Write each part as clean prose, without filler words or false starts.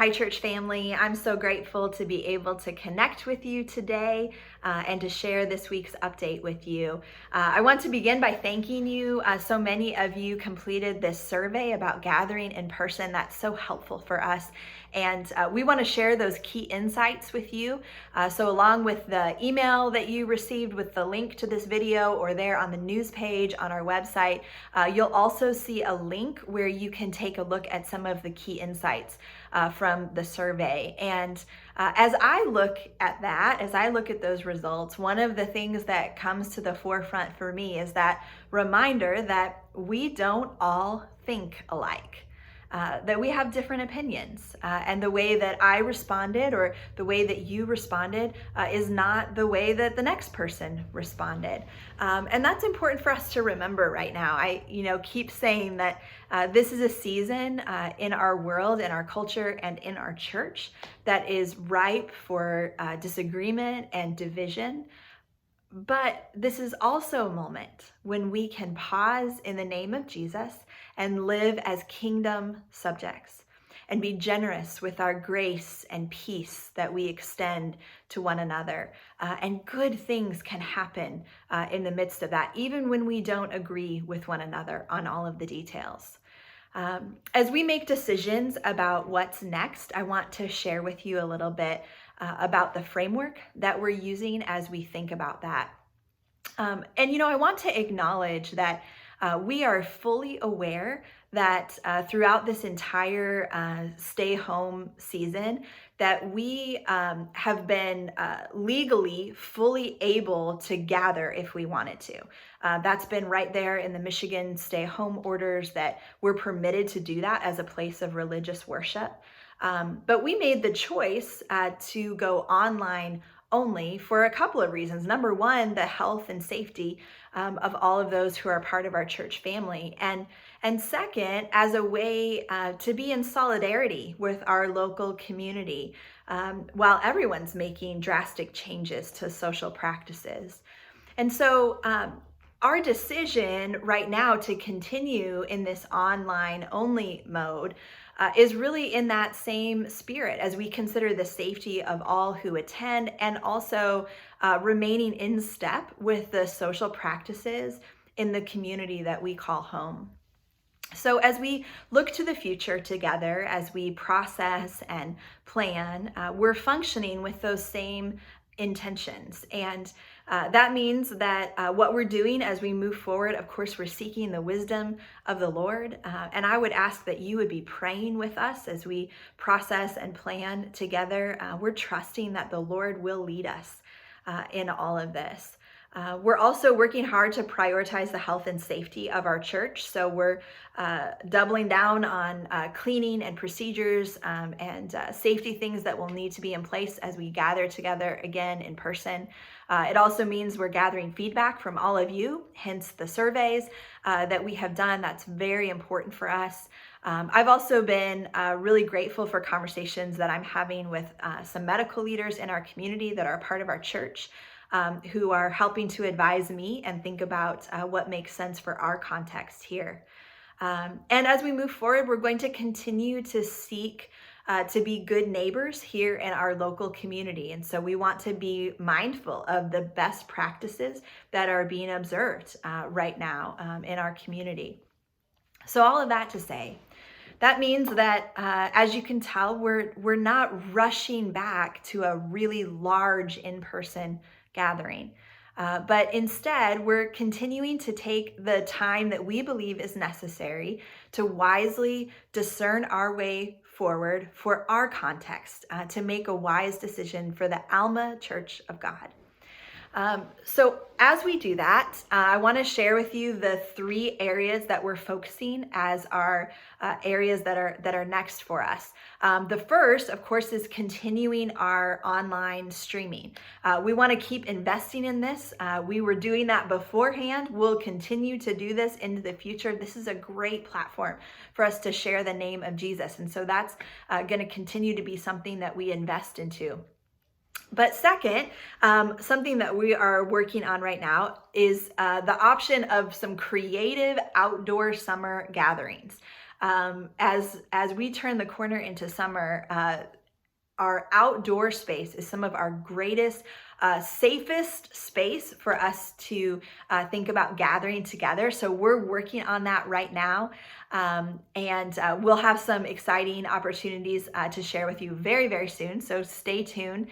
Hi, church family. I'm so grateful to be able to connect with you today and to share this week's update with you. I want to begin by thanking you. So many of you completed this survey about gathering in person. That's so helpful for us. And we want to share those key insights with you. So along with the email that you received with the link to this video or there on the news page on our website, you'll also see a link where you can take a look at some of the key insights from the survey. And as I look at that, as I look at those results, one of the things that comes to the forefront for me is that reminder that we don't all think alike. That we have different opinions, and the way that I responded or the way that you responded is not the way that the next person responded, and that's important for us to remember right now. I, keep saying that this is a season in our world, in our culture, and in our church that is ripe for disagreement and division. But this is also a moment when we can pause in the name of Jesus and live as kingdom subjects and be generous with our grace and peace that we extend to one another. And good things can happen in the midst of that, even when we don't agree with one another on all of the details. As we make decisions about what's next, I want to share with you a little bit about the framework that we're using as we think about that. I want to acknowledge that we are fully aware that throughout this entire stay home season, that we have been legally fully able to gather if we wanted to. That's been right there in the Michigan stay home orders, that we're permitted to do that as a place of religious worship. But we made the choice to go online only for a couple of reasons. Number one, the health and safety of all of those who are part of our church family. And second, as a way to be in solidarity with our local community while everyone's making drastic changes to social practices. And so our decision right now to continue in this online only mode is really in that same spirit as we consider the safety of all who attend, and also remaining in step with the social practices in the community that we call home. So as we look to the future together, as we process and plan, we're functioning with those same intentions. And that means that what we're doing as we move forward, of course, we're seeking the wisdom of the Lord. And I would ask that you would be praying with us as we process and plan together. We're trusting that the Lord will lead us in all of this. We're also working hard to prioritize the health and safety of our church. So we're doubling down on cleaning and procedures and safety things that will need to be in place as we gather together again in person. It also means we're gathering feedback from all of you, hence the surveys that we have done. That's very important for us. I've also been really grateful for conversations that I'm having with some medical leaders in our community that are part of our church. Who are helping to advise me and think about what makes sense for our context here. And as we move forward, we're going to continue to seek to be good neighbors here in our local community. And so we want to be mindful of the best practices that are being observed right now in our community. So all of that to say, that means that, as you can tell, we're not rushing back to a really large in-person gathering. But instead, we're continuing to take the time that we believe is necessary to wisely discern our way forward for our context, to make a wise decision for the Alma Church of God. So as we do that, I want to share with you the 3 areas that we're focusing as our areas that are next for us. The first, of course, is continuing our online streaming. We want to keep investing in this. We were doing that beforehand. We'll continue to do this into the future. This is a great platform for us to share the name of Jesus. And so that's going to continue to be something that we invest into. But second, something that we are working on right now is the option of some creative outdoor summer gatherings. As we turn the corner into summer, our outdoor space is some of our greatest, safest space for us to think about gathering together. So we're working on that right now. And we'll have some exciting opportunities to share with you very, very soon. So stay tuned.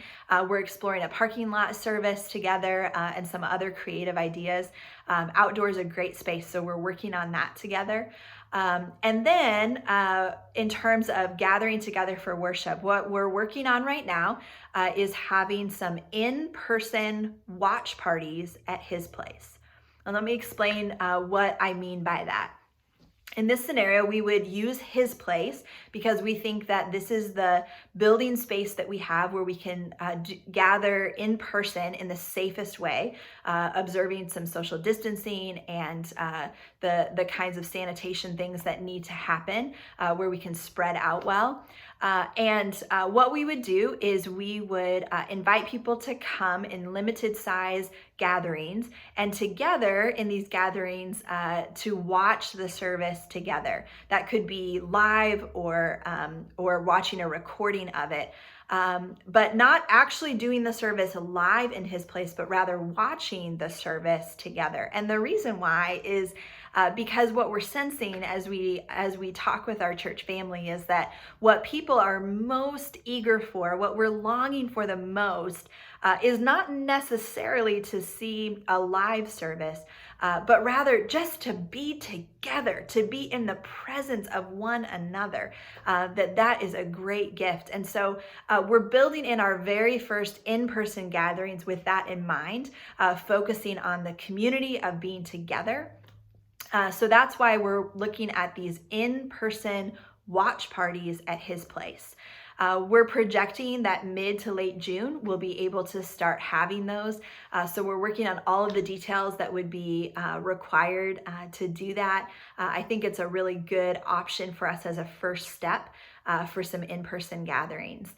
We're exploring a parking lot service together and some other creative ideas. Outdoor is a great space, so we're working on that together. And then in terms of gathering together for worship, what we're working on right now is having some in-person watch parties at his place. And let me explain what I mean by that. In this scenario, we would use his place because we think that this is the building space that we have where we can gather in person in the safest way, observing some social distancing and the kinds of sanitation things that need to happen where we can spread out well. And what we would do is we would invite people to come in limited size gatherings, and together in these gatherings to watch the service together. That could be live or watching a recording of it. But not actually doing the service live in his place, but rather watching the service together. And the reason why is because what we're sensing as we talk with our church family is that what people are most eager for, what we're longing for the most, is not necessarily to see a live service, but rather just to be together, to be in the presence of one another. That is a great gift. And so we're building in our very first in-person gatherings with that in mind, focusing on the community of being together. So that's why we're looking at these in-person watch parties at his place. We're projecting that mid to late June, we'll be able to start having those. So we're working on all of the details that would be required to do that. I think it's a really good option for us as a first step for some in-person gatherings.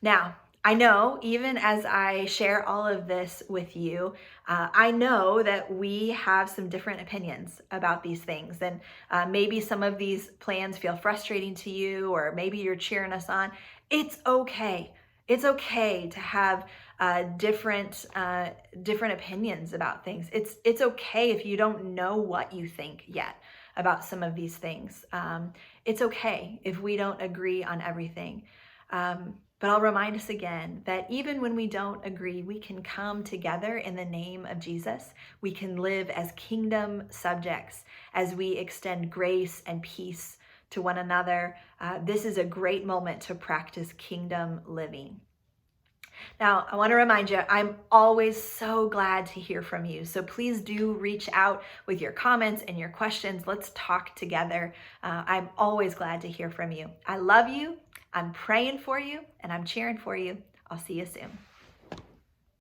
Now, I know even as I share all of this with you, I know that we have some different opinions about these things. And maybe some of these plans feel frustrating to you, or maybe you're cheering us on. It's okay. It's okay to have different opinions about things. It's okay if you don't know what you think yet about some of these things. It's okay if we don't agree on everything. But I'll remind us again that even when we don't agree, we can come together in the name of Jesus. We can live as kingdom subjects as we extend grace and peace to one another. This is a great moment to practice kingdom living. Now, I want to remind you, I'm always so glad to hear from you. So please do reach out with your comments and your questions. Let's talk together. I'm always glad to hear from you. I love you. I'm praying for you, and I'm cheering for you. I'll see you soon.